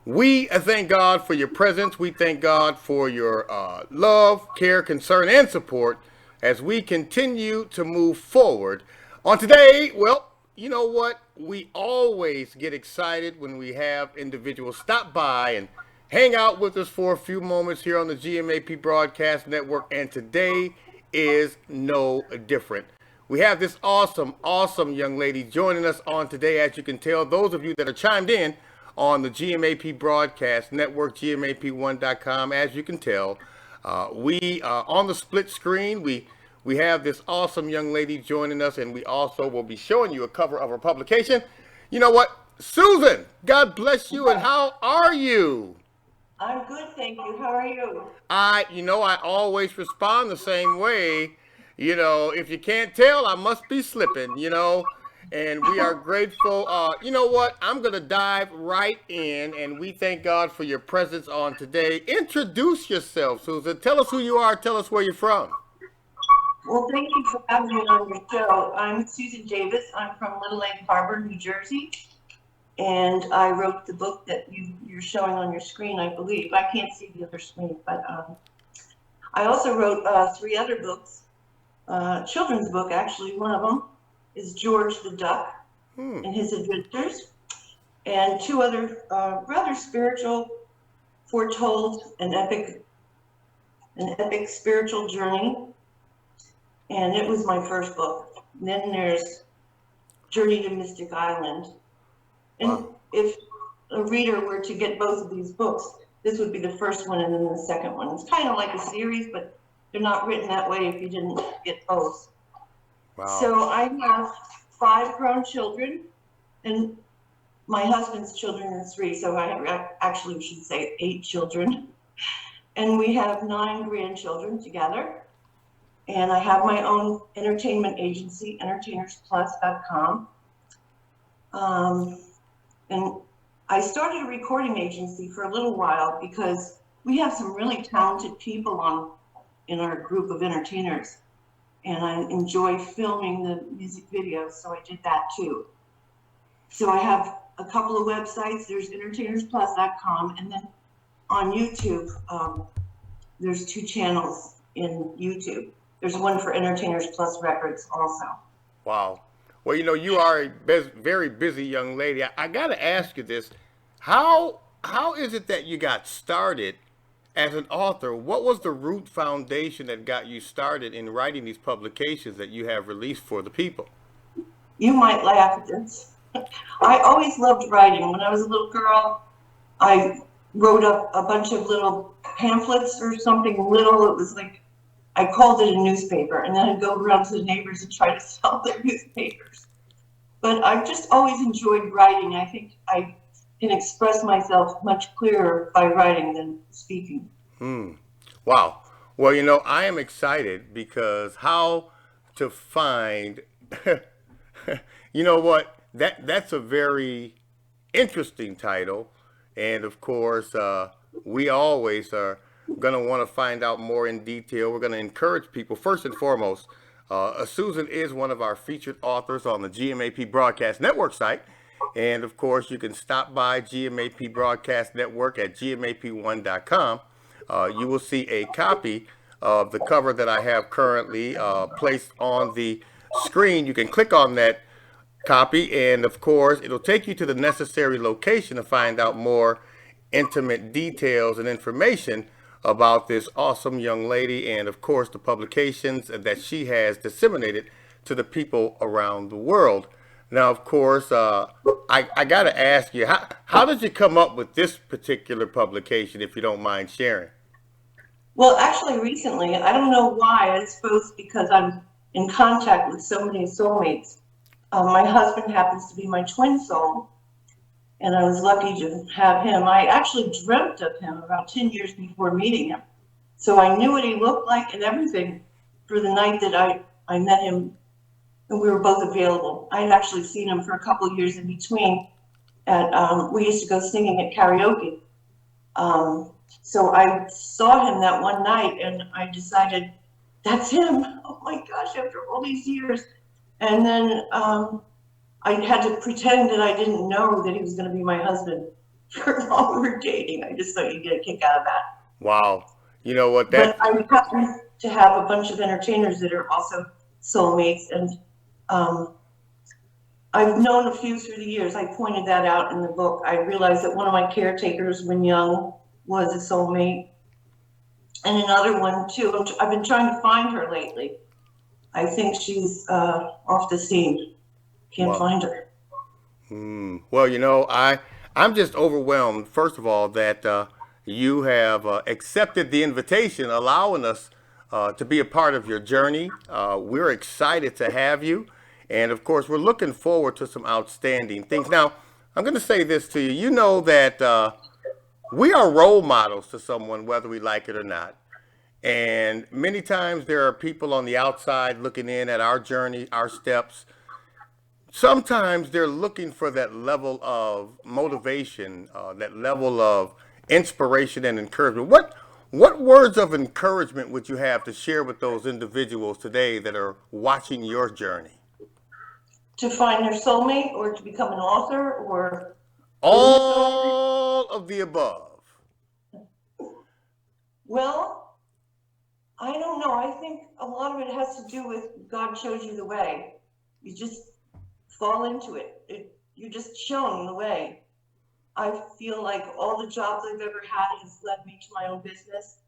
We thank God for your presence. We thank God for your love, care, concern, and support as we continue to move forward. On today, well, you know what? We always get excited when we have individuals stop by and hang out with us for a few moments here on the GMAP Broadcast Network, and today is no different. We have this awesome young lady joining us on today. As you can tell, those of you that are chimed in on the GMAP Broadcast Network, GMAP1.com, as you can tell, we on the split screen, we have this awesome young lady joining us, and we also will be showing you a cover of her publication. You know what? Susan, God bless you, and how are you? I'm good, thank you. How are you? I always respond the same way. If you can't tell, I must be slipping. And we are grateful. You know what? I'm going to dive right in, and we thank God for your presence on today. Introduce yourself, Susan. Tell us who you are. Tell us where you're from. Well, thank you for having me on your show. I'm Susan Davis. I'm from Little Lake Harbor, New Jersey, and I wrote the book that you're showing on your screen, I believe. I can't see the other screen, but I also wrote three other books, children's book, actually. One of them is George the Duck and His Adventures, and two other rather spiritual, foretold, an epic spiritual journey. And it was my first book. And then there's Journey to Mystic Island. And Wow. if a reader were to get both of these books, this would be the first one and then the second one. It's kind of like a series, but they're not written that way if you didn't get both. Wow. So I have 5 grown children, and my husband's children are 3, so I actually should say 8 children. And we have 9 grandchildren together. And I have my own entertainment agency, entertainersplus.com. And I started a recording agency for a little while because we have some really talented people in our group of entertainers. And I enjoy filming the music videos, so I did that too. So I have a couple of websites. There's entertainersplus.com, and then on YouTube, there's 2 channels in YouTube. There's one for Entertainers Plus Records also. Wow. Well, you are a very busy young lady. I got to ask you this. How is it that you got started as an author? What was the root foundation that got you started in writing these publications that you have released for the people? You might laugh at this. I always loved writing. When I was a little girl, I wrote up a bunch of little pamphlets or something little. It was like, I called it a newspaper, and then I'd go around to the neighbors and try to sell their newspapers. But I've just always enjoyed writing. I think I can express myself much clearer by writing than speaking. Wow. Well, I am excited because how to find, you know what? That's a very interesting title, and of course, we always are going to want to find out more in detail. We're going to encourage people first and foremost. Susan is one of our featured authors on the GMAP Broadcast Network site. And of course, you can stop by GMAP Broadcast Network at GMAP1.com. You will see a copy of the cover that I have currently placed on the screen. You can click on that copy, and of course, it'll take you to the necessary location to find out more intimate details and information about this awesome young lady, and of course the publications that she has disseminated to the people around the world. Now, of course, I got to ask you, how did you come up with this particular publication, if you don't mind sharing? Well, actually, recently, I don't know why. I suppose because I'm in contact with so many soulmates. My husband happens to be my twin soul, and I was lucky to have him. I actually dreamt of him about 10 years before meeting him. So I knew what he looked like and everything for the night that I met him, and we were both available. I had actually seen him for a couple of years in between. We used to go singing at karaoke. So I saw him that one night, and I decided, that's him. Oh my gosh, after all these years. And then I had to pretend that I didn't know that he was going to be my husband while we were dating. I just thought you'd get a kick out of that. Wow. You know what? But That I happen to have a bunch of entertainers that are also soulmates, and um, I've known a few through the years. I pointed that out in the book. I realized that one of my caretakers when young was a soulmate, and another one too. I've been trying to find her lately. I think she's off the scene. Can't wow. find her. Well, you know, I'm just overwhelmed. First of all, that you have accepted the invitation, allowing us to be a part of your journey. We're excited to have you, and of course, we're looking forward to some outstanding things. Now, I'm going to say this to you. You know that we are role models to someone, whether we like it or not. And many times there are people on the outside looking in at our journey, our steps. Sometimes they're looking for that level of motivation, that level of inspiration and encouragement. What words of encouragement would you have to share with those individuals today that are watching your journey? To find their soulmate, or to become an author, or doing a soulmate. All of the above. Well, I don't know. I think a lot of it has to do with God shows you the way. You just fall into it. You're just shown the way. I feel like all the jobs I've ever had has led me to my own business,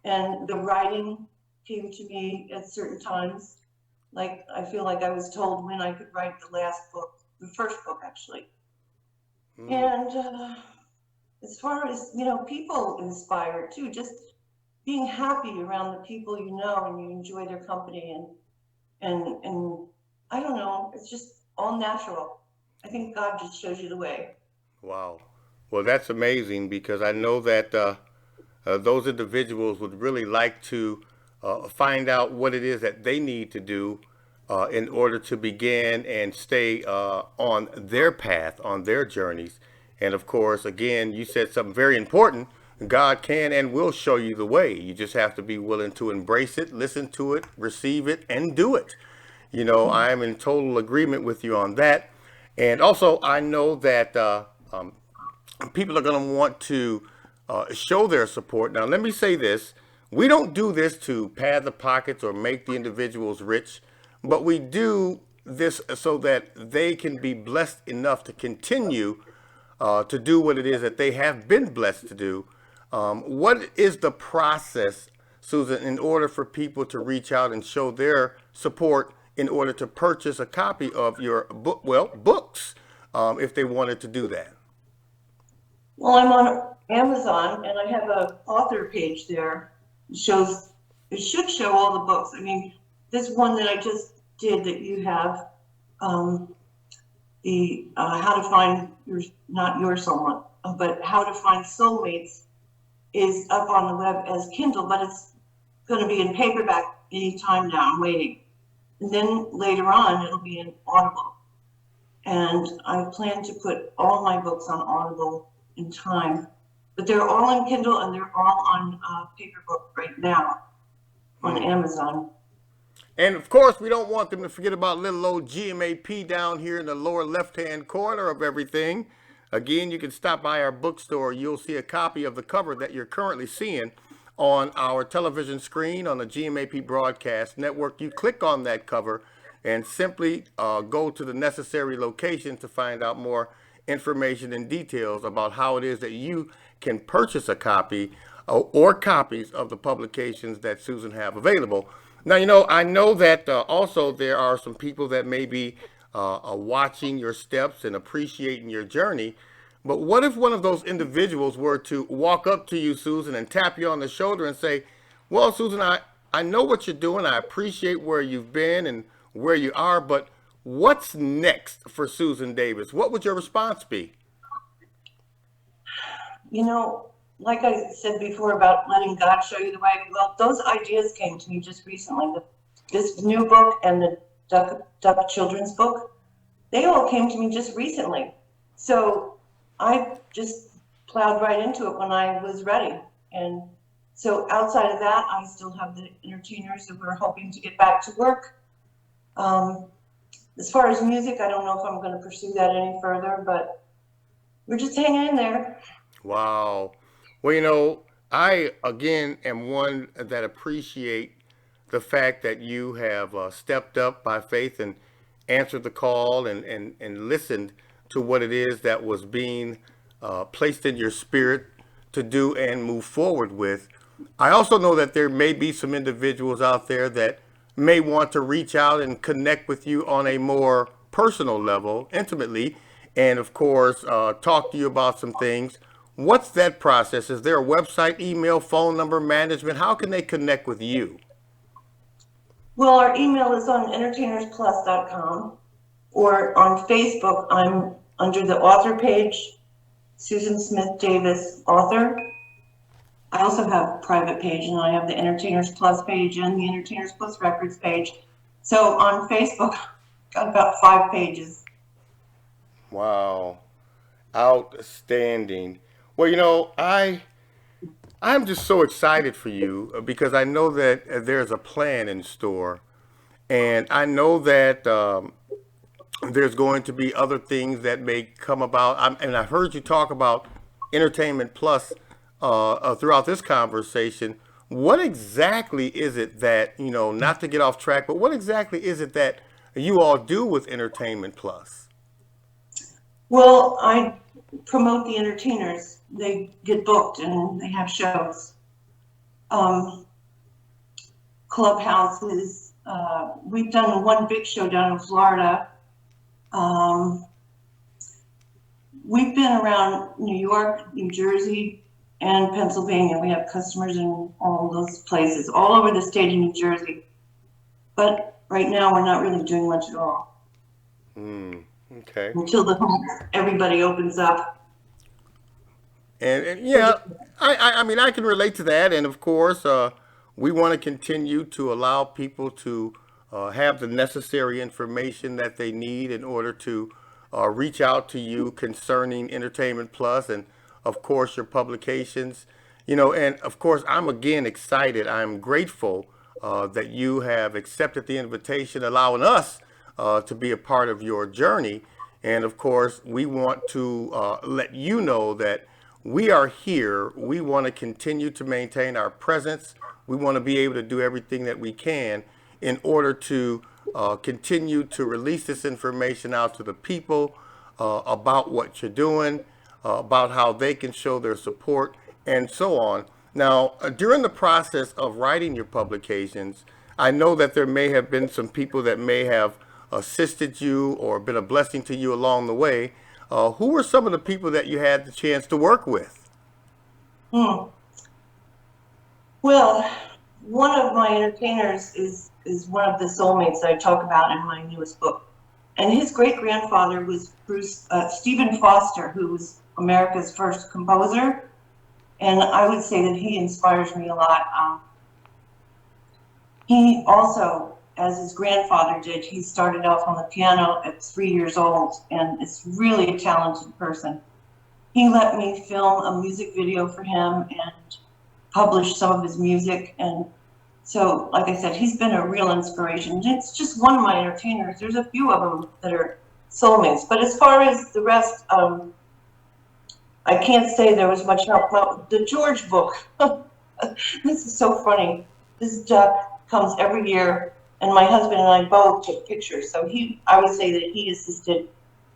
and the writing came to me at certain times. Like, I feel like I was told when I could write the last book, the first book actually. Mm, And as far as, people inspire too, just being happy around the people you know and you enjoy their company, and I don't know, it's just all natural. I think God just shows you the way. wow. Well, that's amazing because I know that those individuals would really like to find out what it is that they need to do in order to begin and stay on their path, on their journeys. And of course, again, you said something very important. God can and will show you the way. You just have to be willing to embrace it, listen to it, receive it, and do it. You know, I am in total agreement with you on that. And also, I know that people are going to want to show their support. Now, let me say this. We don't do this to pad the pockets or make the individuals rich, but we do this so that they can be blessed enough to continue to do what it is that they have been blessed to do. What is the process, Susan, in order for people to reach out and show their support in order to purchase a copy of your book, well, books, if they wanted to do that? Well, I'm on Amazon and I have a author page there. It should show all the books. I mean, this one that I just did that you have, um, the how to find your, not your soulmate, but how to find soulmates, is up on the web as Kindle, but it's going to be in paperback anytime now. I'm waiting. And then later on, it'll be in Audible. And I plan to put all my books on Audible in time. But they're all on Kindle and they're all on paper book right now on Amazon. And of course, we don't want them to forget about little old GMAP down here in the lower left-hand corner of everything. Again, you can stop by our bookstore. You'll see a copy of the cover that you're currently seeing on our television screen on the GMAP Broadcast Network. You click on that cover and simply go to the necessary location to find out more information and details about how it is that you can purchase a copy or copies of the publications that Susan have available. Now, you know, I know that also there are some people that may be watching your steps and appreciating your journey. But what if one of those individuals were to walk up to you, Susan, and tap you on the shoulder and say, well, Susan, I know what you're doing. I appreciate where you've been and where you are, but what's next for Susan Davis? What would your response be? Like I said before about letting God show you the way, well, those ideas came to me just recently. This new book and the Duck children's book, they all came to me just recently. So I just plowed right into it when I was ready. And so outside of that, I still have the entertainers that we're hoping to get back to work. As far as music, I don't know if I'm going to pursue that any further, but we're just hanging in there. Wow. Well, I again am one that appreciate the fact that you have stepped up by faith and answered the call and listened to what it is that was being placed in your spirit to do and move forward with. I also know that there may be some individuals out there that may want to reach out and connect with you on a more personal level, intimately, and of course, talk to you about some things. What's that process? Is there a website, email, phone number, management? How can they connect with you? Well, our email is on entertainersplus.com, or on Facebook, I'm under the author page, Susan Smith Davis, author. I also have a private page, and I have the Entertainers Plus page and the Entertainers Plus Records page. So on Facebook, got about 5 pages. Wow, outstanding. Well, I'm just so excited for you because I know that there's a plan in store, and I know that there's going to be other things that may come about. And I've heard you talk about Entertainment Plus throughout this conversation. What exactly is it that, not to get off track, but what exactly is it that you all do with Entertainment Plus? Well, I promote the entertainers. They get booked and they have shows. Um, Clubhouses. We've done one big show down in Florida. Um, we've been around New York, New Jersey, and Pennsylvania. We have customers in all those places, all over the state of New Jersey. But right now, we're not really doing much at all Okay. until everybody opens up. And yeah, I mean, I can relate to that. And of course, we want to continue to allow people to have the necessary information that they need in order to reach out to you concerning Entertainment Plus and, of course, your publications. And of course, I'm again excited. I'm grateful that you have accepted the invitation, allowing us to be a part of your journey. And of course, we want to let you know that we are here. We want to continue to maintain our presence. We want to be able to do everything that we can in order to continue to release this information out to the people about what you're doing, about how they can show their support, and so on. Now, during the process of writing your publications, I know that there may have been some people that may have assisted you or been a blessing to you along the way. Who were some of the people that you had the chance to work with? Hmm. Well, one of my entertainers is one of the soulmates that I talk about in my newest book. And his great grandfather was Stephen Foster, who was America's first composer. And I would say that he inspires me a lot. He also, as his grandfather did, he started off on the piano at 3 years old, and is really a talented person. He let me film a music video for him and publish some of his music. And so, like I said, he's been a real inspiration. It's just one of my entertainers. There's a few of them that are soulmates. But as far as the rest, I can't say there was much help. Well, the George book, this is so funny. This duck comes every year, and my husband and I both took pictures. So I would say that he assisted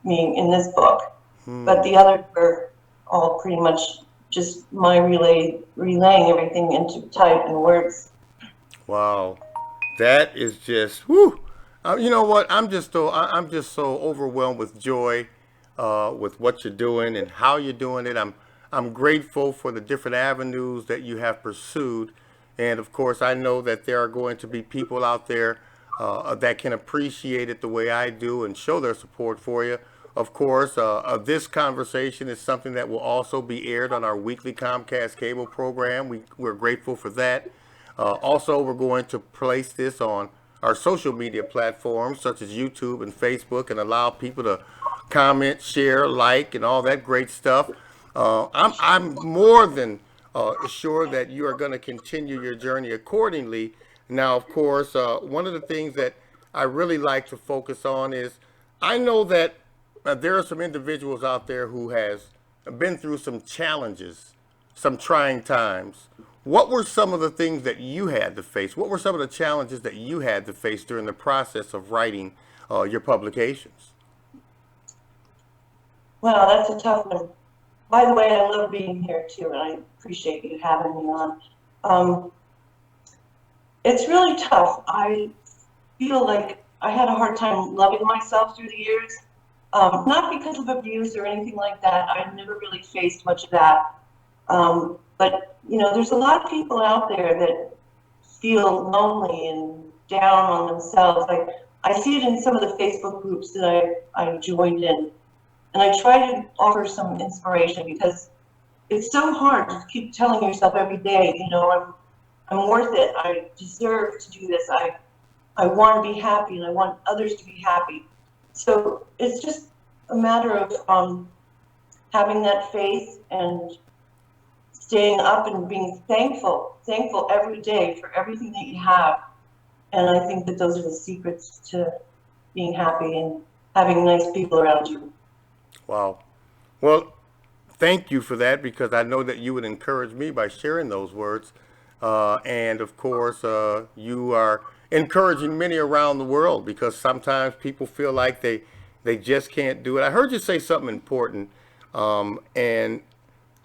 me in this book. But the others were all pretty much just my relaying everything into type and words. Wow, that is just whew. You know what? I'm just so overwhelmed with joy with what you're doing and how you're doing it. I'm grateful for the different avenues that you have pursued, and of course, I know that there are going to be people out there that can appreciate it the way I do and show their support for you. Of course, this conversation is something that will also be aired on our weekly Comcast cable program. We're grateful for that. Also, we're going to place this on our social media platforms such as YouTube and Facebook and allow people to comment, share, like, and all that great stuff. I'm more than sure that you are going to continue your journey accordingly. Now, of course, one of the things that I really like to focus on is I know that there are some individuals out there who has been through some challenges, some trying times. What were some of the things that you had to face? What were some of the challenges that you had to face during the process of writing your publications? Wow, that's a tough one. By the way, I love being here too, and I appreciate you having me on. Um, it's really tough. I feel like I had a hard time loving myself through the years. Not because of abuse or anything like that. I never really faced much of that. But there's a lot of people out there that feel lonely and down on themselves. I see it in some of the Facebook groups that I joined in, and I try to offer some inspiration because it's so hard to keep telling yourself every day, I'm worth it. I deserve to do this. I want to be happy and I want others to be happy. So it's just a matter of having that faith and staying up and being thankful every day for everything that you have. And I think that those are the secrets to being happy and having nice people around you. Wow. Well, thank you for that because I know that you would encourage me by sharing those words. And of course, you are encouraging many around the world because sometimes people feel like they just can't do it. I heard you say something important. And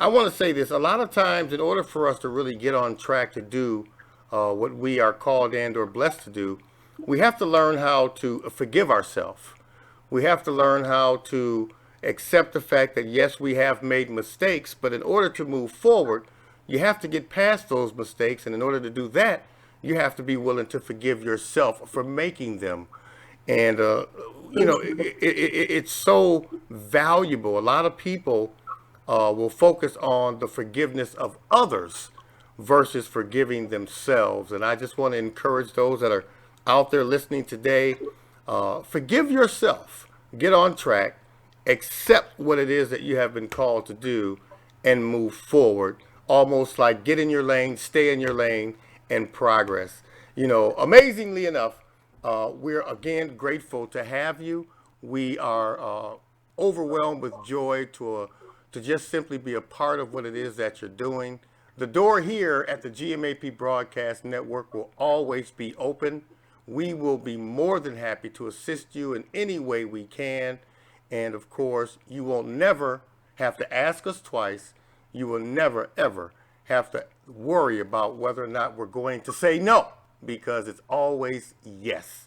I want to say this a lot of times, in order for us to really get on track to do what we are called and or blessed to do, we have to learn how to forgive ourselves. We have to learn how to accept the fact that yes, we have made mistakes, but in order to move forward, you have to get past those mistakes. And in order to do that, you have to be willing to forgive yourself for making them. And, it's so valuable. A lot of people will focus on the forgiveness of others versus forgiving themselves. And I just want to encourage those that are out there listening today, forgive yourself, get on track, accept what it is that you have been called to do, and move forward. Almost like get in your lane, stay in your lane, and progress. Amazingly enough, we're again grateful to have you. We are overwhelmed with joy to just simply be a part of what it is that you're doing. The door here at the GMAP Broadcast Network will always be open. We will be more than happy to assist you in any way we can. And of course, you will never have to ask us twice. You will never, ever have to worry about whether or not we're going to say no because it's always yes.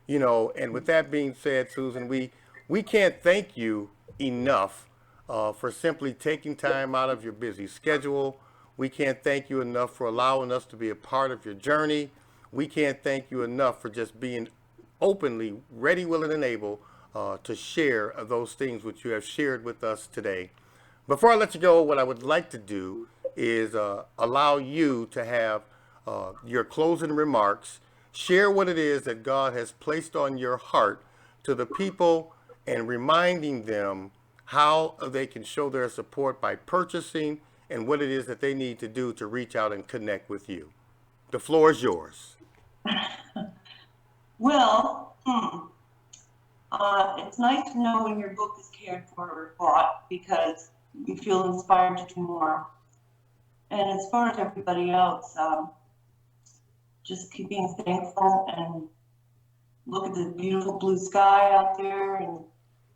And with that being said, Susan, we can't thank you enough for simply taking time out of your busy schedule. We can't thank you enough for allowing us to be a part of your journey. We can't thank you enough for just being openly ready, willing, and able to share those things which you have shared with us today. Before I let you go, what I would like to do is allow you to have your closing remarks. Share what it is that God has placed on your heart to the people and reminding them how they can show their support by purchasing and what it is that they need to do to reach out and connect with you. The floor is yours. Well, it's nice to know when your book is cared for or bought because you feel inspired to do more. And as far as everybody else, just keep being thankful and look at the beautiful blue sky out there and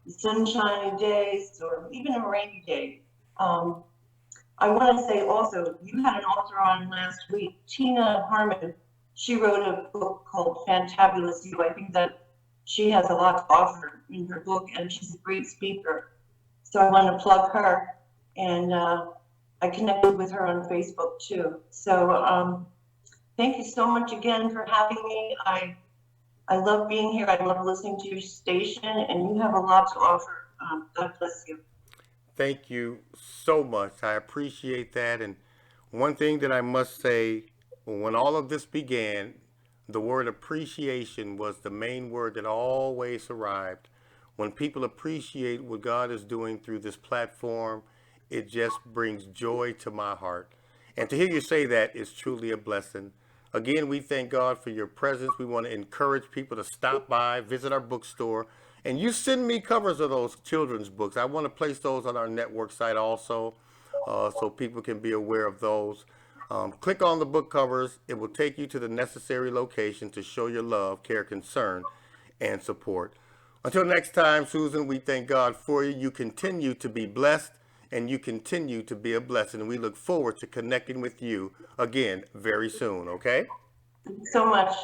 the sunshiny days or even a rainy day. I want to say also, you had an author on last week, Tina Harmon. She wrote a book called Fantabulous You. I think that she has a lot to offer in her book, and she's a great speaker. So I want to plug her, and I connected with her on Facebook too. So thank you so much again for having me. I love being here. I love listening to your station, and you have a lot to offer. God bless you. Thank you so much. I appreciate that. And one thing that I must say, when all of this began, the word appreciation was the main word that always arrived. When people appreciate what God is doing through this platform, it just brings joy to my heart. And to hear you say that is truly a blessing. Again, we thank God for your presence. We want to encourage people to stop by, visit our bookstore, And you send me covers of those children's books. I want to place those on our network site also, so people can be aware of those. Click on the book covers. It will take you to the necessary location to show your love, care, concern, and support. Until next time, Susan, we thank God for you. You continue to be blessed, and you continue to be a blessing. And we look forward to connecting with you again very soon, okay? Thank you so much.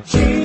GMAP.